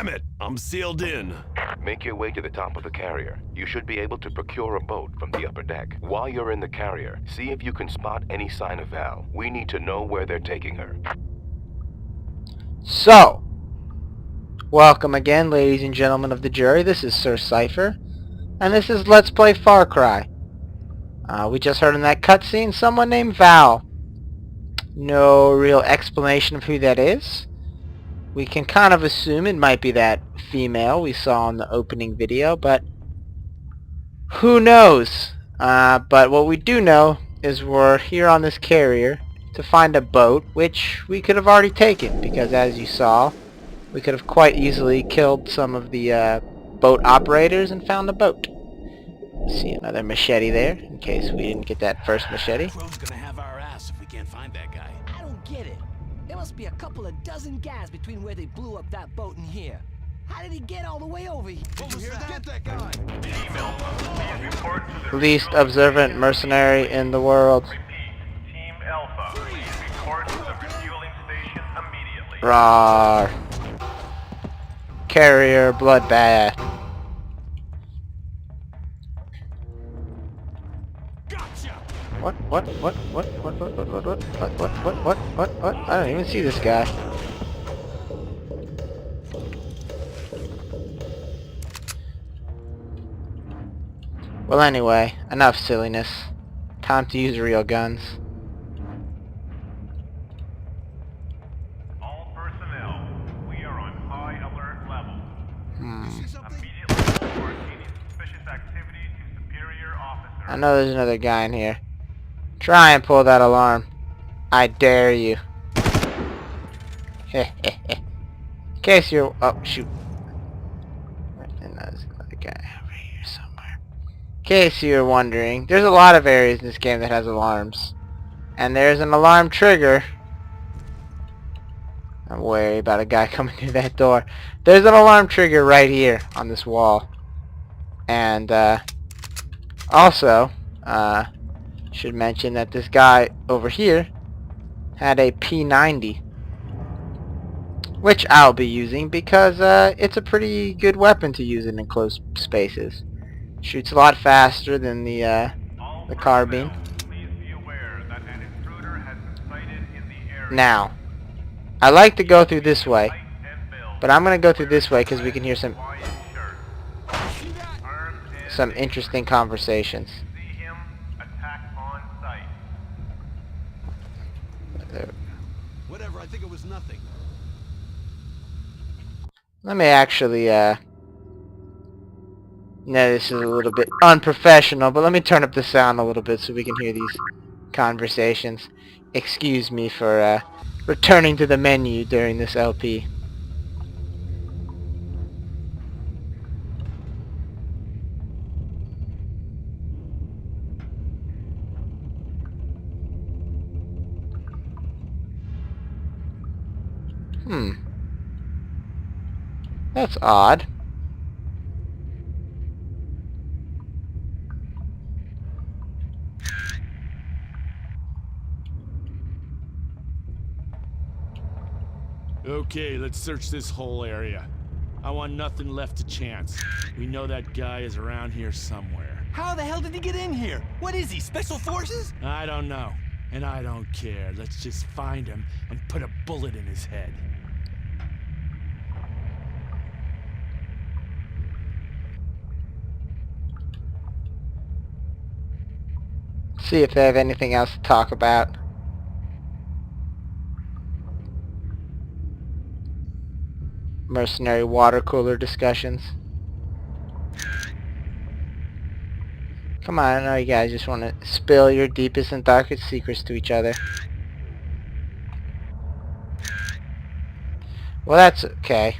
Damn it! I'm sealed in. Make your way to the top of the carrier. You should be able to procure a boat from the upper deck. While you're in the carrier, see if you can spot any sign of Val. We need to know where they're taking her. So, welcome again, ladies and gentlemen of the jury. This is Sir Cypher, and this is Let's Play Far Cry. We just heard in that cutscene someone named Val. No real explanation of who that is. We can kind of assume it might be that female we saw in the opening video, but who knows? But what we do know is we're here on this carrier to find a boat, which we could have already taken, because as you saw, we could have quite easily killed some of the boat operators and found a boat. See another machete there, in case we didn't get that first machete. Crow's gonna have our ass if we can't find that guy. I don't get it. There must be a couple of dozen guys between where they blew up that boat and here. How did he get all the way over here? Did you hear that? Get that guy! Team Alpha, please report to the Least observant mercenary in the world. repeat. Team Alpha, please report to the refueling station immediately. Rawr. Carrier bloodbath. Gotcha! What? I don't even see this guy. Well, anyway, enough silliness. Time to use real guns. All personnel, we are on high alert level. Immediately report any suspicious activity to superior officers. I know there's another guy in here. Try and pull that alarm. I dare you. In case you're... Oh, shoot. And there's another guy over here somewhere. In case you're wondering, there's a lot of areas in this game that has alarms. And there's an alarm trigger. I'm worried about a guy coming through that door. There's an alarm trigger right here on this wall. And, also, should mention that this guy over here had a P90, which I'll be using because it's a pretty good weapon to use in enclosed spaces. Shoots a lot faster than the carbine. Please be aware that an intruder has been sighted in the area. Now, I like to go through this way, Light and build. but I'm gonna go through this way because we can hear some Quiet shirt. Armed and interesting conversations. see him, attack on sight. Whatever, I think it was nothing. Let me actually, no, this is a little bit unprofessional, but let me turn up the sound a little bit so we can hear these conversations. Excuse me for, returning to the menu during this LP. That's odd. Okay, let's search this whole area. I want nothing left to chance. We know that guy is around here somewhere. How the hell did he get in here? What is he, Special Forces? I don't know, and I don't care. Let's just find him and put a bullet in his head. See if they have anything else to talk about. Mercenary water cooler discussions. Come on, I know you guys just want to spill your deepest and darkest secrets to each other. Well, that's okay.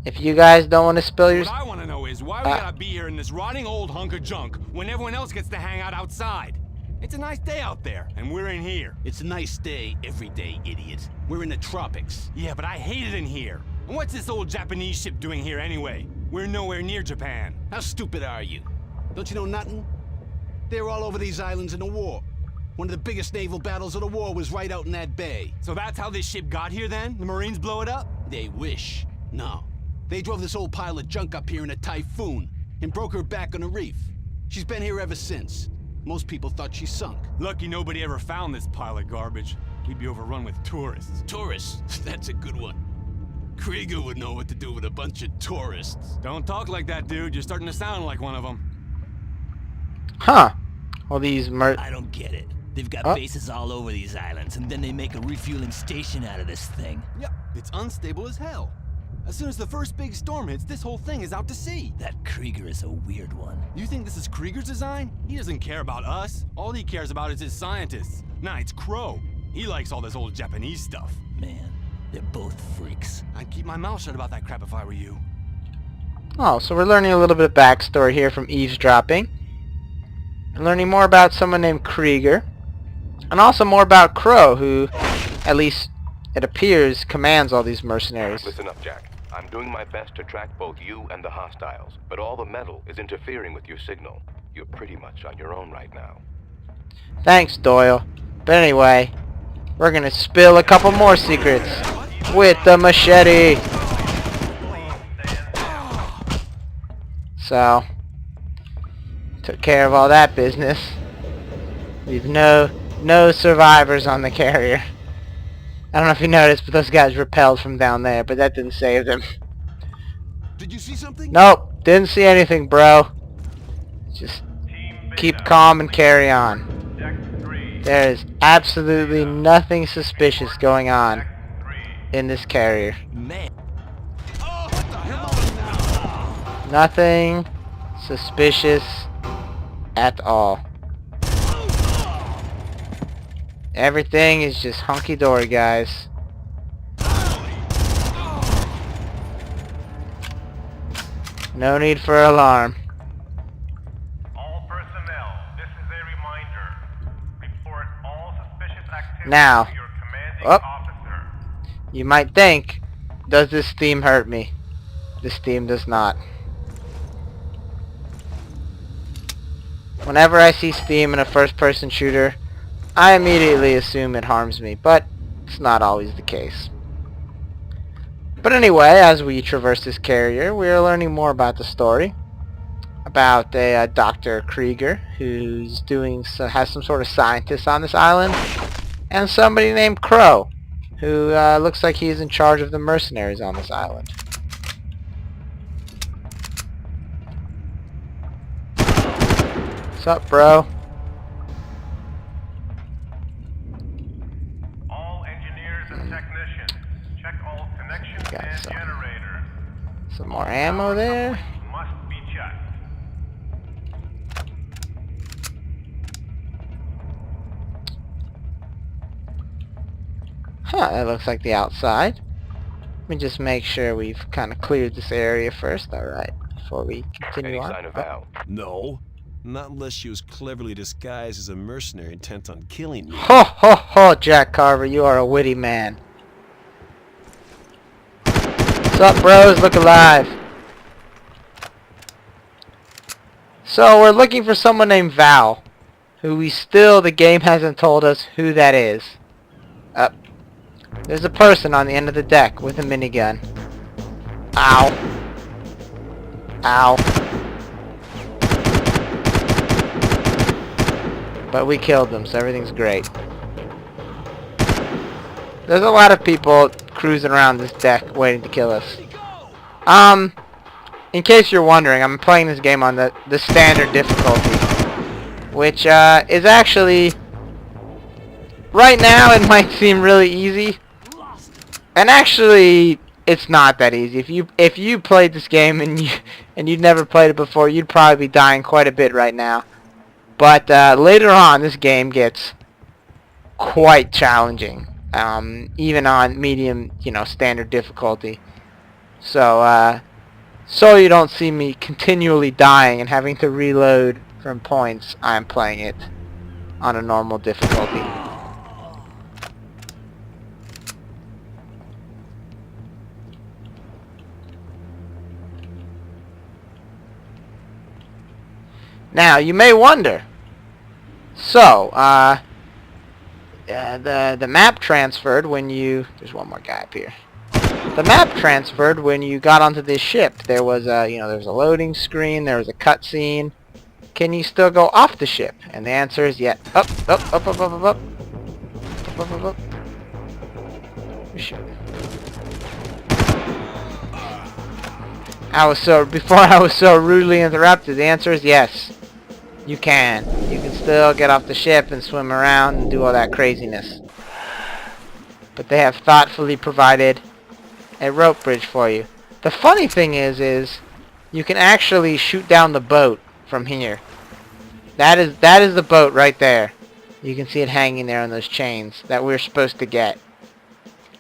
If you guys don't want to spill your... What I want to know is why we gotta be here in this rotting old hunk of junk when everyone else gets to hang out outside. It's a nice day out there, and we're in here. It's a nice day every day, idiot. We're in the tropics. Yeah, but I hate it in here. And what's this old Japanese ship doing here anyway? We're nowhere near Japan. How stupid are you? Don't you know nothing? They were all over these islands in the war. One of the biggest naval battles of the war was right out in that bay. So that's how this ship got here then? The Marines blow it up? They wish. No. They drove this old pile of junk up here in a typhoon and broke her back on the reef. She's been here ever since. Most people thought she sunk. Lucky nobody ever found this pile of garbage. We'd be overrun with tourists. Tourists? That's a good one. Krieger would know what to do with a bunch of tourists. Don't talk like that, dude. You're starting to sound like one of them. Huh. All these I don't get it. They've got Oh. bases all over these islands, and then they make a refueling station out of this thing. Yep, it's unstable as hell. As soon as the first big storm hits, this whole thing is out to sea. That Krieger is a weird one. You think this is Krieger's design? He doesn't care about us. All he cares about is his scientists. Nah, it's Crow. He likes all this old Japanese stuff. Man, they're both freaks. I'd keep my mouth shut about that crap if I were you. Oh, so we're learning a little bit of backstory here from eavesdropping. We're learning more about someone named Krieger. And also more about Crow, who, at least it appears, commands all these mercenaries. Listen up, Jack. I'm doing my best to track both you and the hostiles, but all the metal is interfering with your signal. You're pretty much on your own right now. Thanks, Doyle. But anyway, we're gonna spill a couple more secrets with the machete. So, took care of all that business. We've no survivors on the carrier. I don't know if you noticed, but those guys repelled from down there, but that didn't save them. Did you see something? Nope, didn't see anything, bro. Just keep calm and carry on. There is absolutely nothing suspicious going on in this carrier. Man. Nothing suspicious at all. Everything is just hunky-dory, guys. No need for alarm. All personnel, this is a reminder. Report all suspicious activity Now, to your commanding up. officer. You might think, does this theme hurt me? This theme does not. Whenever I see Steam in a first-person shooter, I immediately assume it harms me, but it's not always the case. But anyway, as we traverse this carrier, we are learning more about the story. About a Dr. Krieger, who's has some sort of scientist on this island, and somebody named Crow, who looks like he's in charge of the mercenaries on this island. What's up, bro? All engineers and technicians, check all connections Got and some. generators. Some more ammo there. Must be checked. Huh, that looks like the outside. Let me just make sure we've kind of cleared this area first. Alright, before we continue Any on. sign of Val? No. Not unless she was cleverly disguised as a mercenary intent on killing me. Ho ho ho, Jack Carver, you are a witty man. What's up, bros? Look alive. So, we're looking for someone named Val, who the game hasn't told us who that is. There's a person on the end of the deck with a minigun. Ow. Ow. But we killed them, so everything's great. There's a lot of people cruising around this deck waiting to kill us. In case you're wondering, I'm playing this game on the standard difficulty, which is actually, right now it might seem really easy, and actually it's not that easy. If you played this game and you'd never played it before, you'd probably be dying quite a bit right now. But later on, this game gets quite challenging, even on medium, standard difficulty. So, so you don't see me continually dying and having to reload from points, I'm playing it on a normal difficulty. Now, you may wonder, so, the map transferred when you... There's one more guy up here. The map transferred when you got onto this ship. There was a, there was a loading screen, there was a cutscene. Can you still go off the ship? And the answer is yes. Up, up, up, up, up, up, up. Up, up, up, up. Shit. Before I was so rudely interrupted, the answer is yes. You can. You can still get off the ship and swim around and do all that craziness. But they have thoughtfully provided a rope bridge for you. The funny thing is you can actually shoot down the boat from here. That is the boat right there. You can see it hanging there on those chains that we're supposed to get.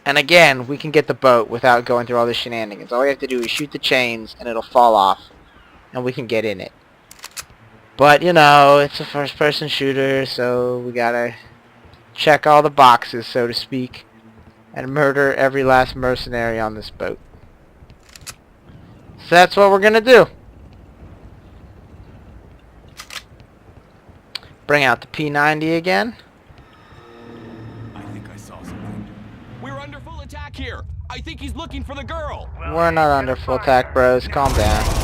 And again, we can get the boat without going through all the shenanigans. All we have to do is shoot the chains and it'll fall off. And we can get in it. But, it's a first-person shooter, so we gotta check all the boxes, so to speak. And murder every last mercenary on this boat. So that's what we're gonna do. Bring out the P90 again. I think I saw something. We're under full attack here. I think he's looking for the girl. We're not under full attack, bros. Calm down.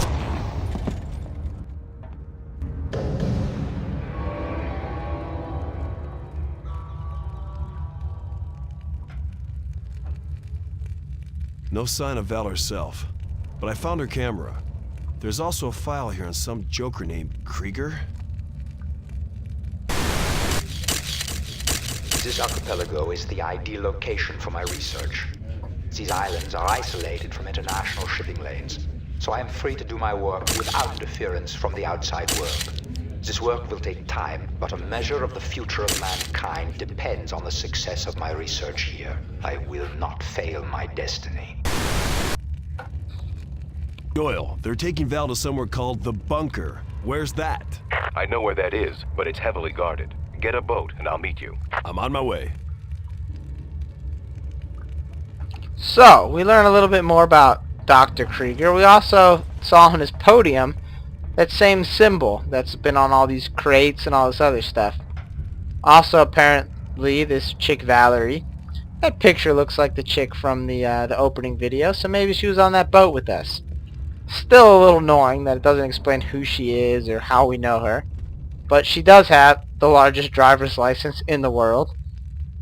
No sign of Val herself, but I found her camera. There's also a file here on some joker named Krieger. This archipelago is the ideal location for my research. These islands are isolated from international shipping lanes, so I am free to do my work without interference from the outside world. This work will take time, but a measure of the future of mankind depends on the success of my research here. I will not fail my destiny. Doyle, they're taking Val to somewhere called the Bunker. Where's that? I know where that is, but it's heavily guarded. Get a boat and I'll meet you. I'm on my way. So, we learn a little bit more about Dr. Krieger. We also saw on his podium that same symbol that's been on all these crates and all this other stuff. Also, apparently, this chick Valerie, that picture looks like the chick from the opening video, so maybe she was on that boat with us. Still a little annoying that it doesn't explain who she is or how we know her, but she does have the largest driver's license in the world.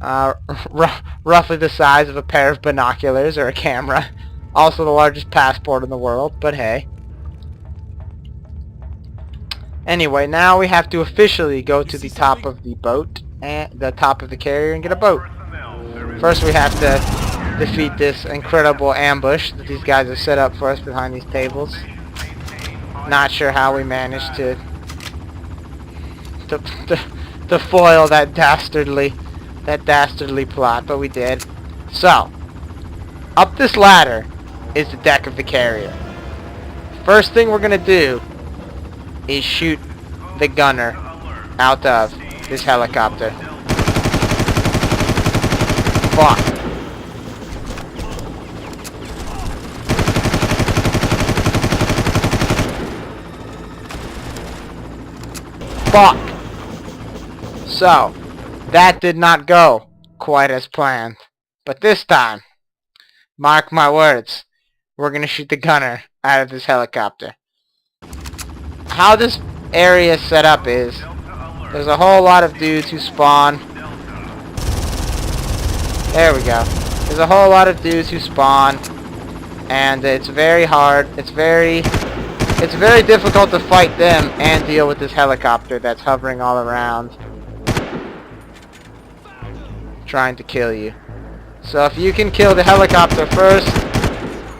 Roughly the size of a pair of binoculars or a camera. Also the largest passport in the world, but hey. Anyway, now we have to officially go to the top of the boat, and the top of the carrier, and get a boat. First we have to defeat this incredible ambush that these guys have set up for us behind these tables. Not sure how we managed to foil that dastardly plot, but we did. So, up this ladder is the deck of the carrier. First thing we're gonna do is shoot the gunner out of this helicopter. Fuck. Fuck. So, that did not go quite as planned. But this time, mark my words, we're gonna shoot the gunner out of this helicopter. How this area is set up is, there's a whole lot of dudes who spawn. There we go. There's a whole lot of dudes who spawn, and it's very hard. It's very difficult to fight them and deal with this helicopter that's hovering all around, trying to kill you. So if you can kill the helicopter first,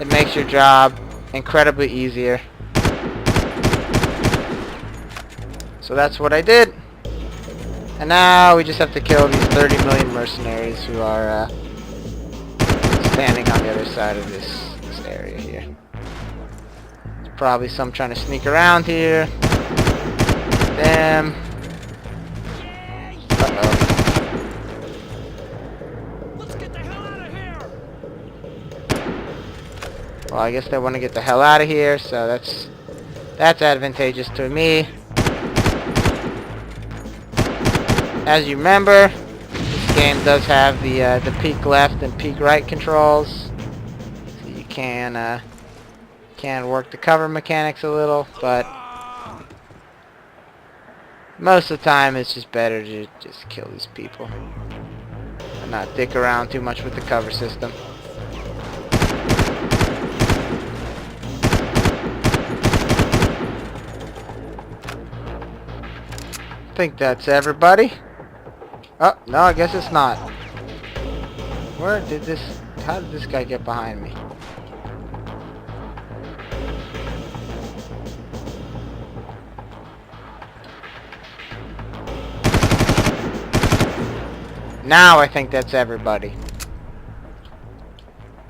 it makes your job incredibly easier. So that's what I did. And now we just have to kill these 30 million mercenaries who are standing on the other side of this area here. There's probably some trying to sneak around here. Them. Uh-oh. Let's get the hell out of here! Well, I guess they want to get the hell out of here, so that's advantageous to me. As you remember, this game does have the peek left and peek right controls, so you can work the cover mechanics a little, but most of the time it's just better to just kill these people and not dick around too much with the cover system. I think that's everybody. Oh, no, I guess it's not. How did this guy get behind me? Now I think that's everybody.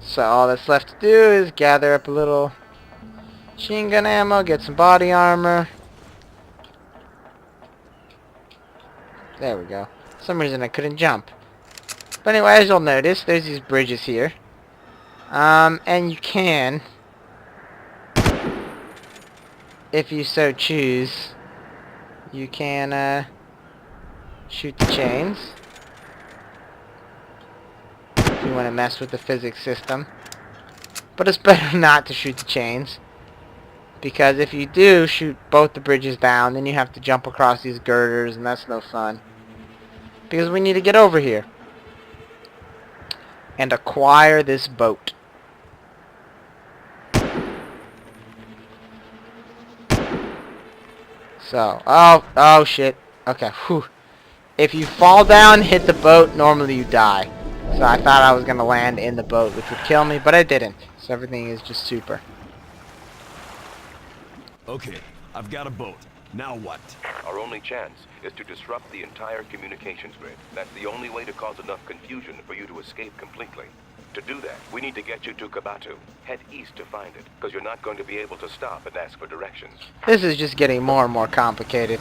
So all that's left to do is gather up a little machine gun ammo, get some body armor. There we go. For some reason I couldn't jump. But anyway, as you'll notice, there's these bridges here. And you can, if you so choose, you can shoot the chains. If you want to mess with the physics system. But it's better not to shoot the chains, because if you do shoot both the bridges down, then you have to jump across these girders, and that's no fun. Because we need to get over here and acquire this boat. So, oh shit. Okay, whew. If you fall down, hit the boat, normally you die. So I thought I was going to land in the boat, which would kill me, but I didn't. So everything is just super. Okay, I've got a boat. Now what? Our only chance is to disrupt the entire communications grid. That's the only way to cause enough confusion for you to escape completely. To do that, we need to get you to Kabatu. Head east to find it, because you're not going to be able to stop and ask for directions. This is just getting more and more complicated.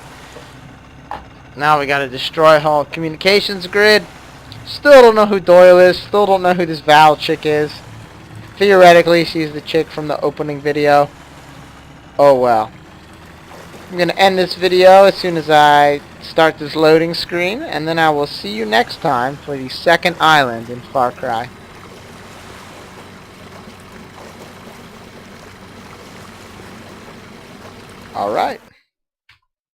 Now we gotta destroy whole communications grid. Still don't know who Doyle is. Still don't know who this Val chick is. Theoretically, she's the chick from the opening video. Oh well. I'm gonna end this video as soon as I start this loading screen, and then I will see you next time for the second island in Far Cry. Alright.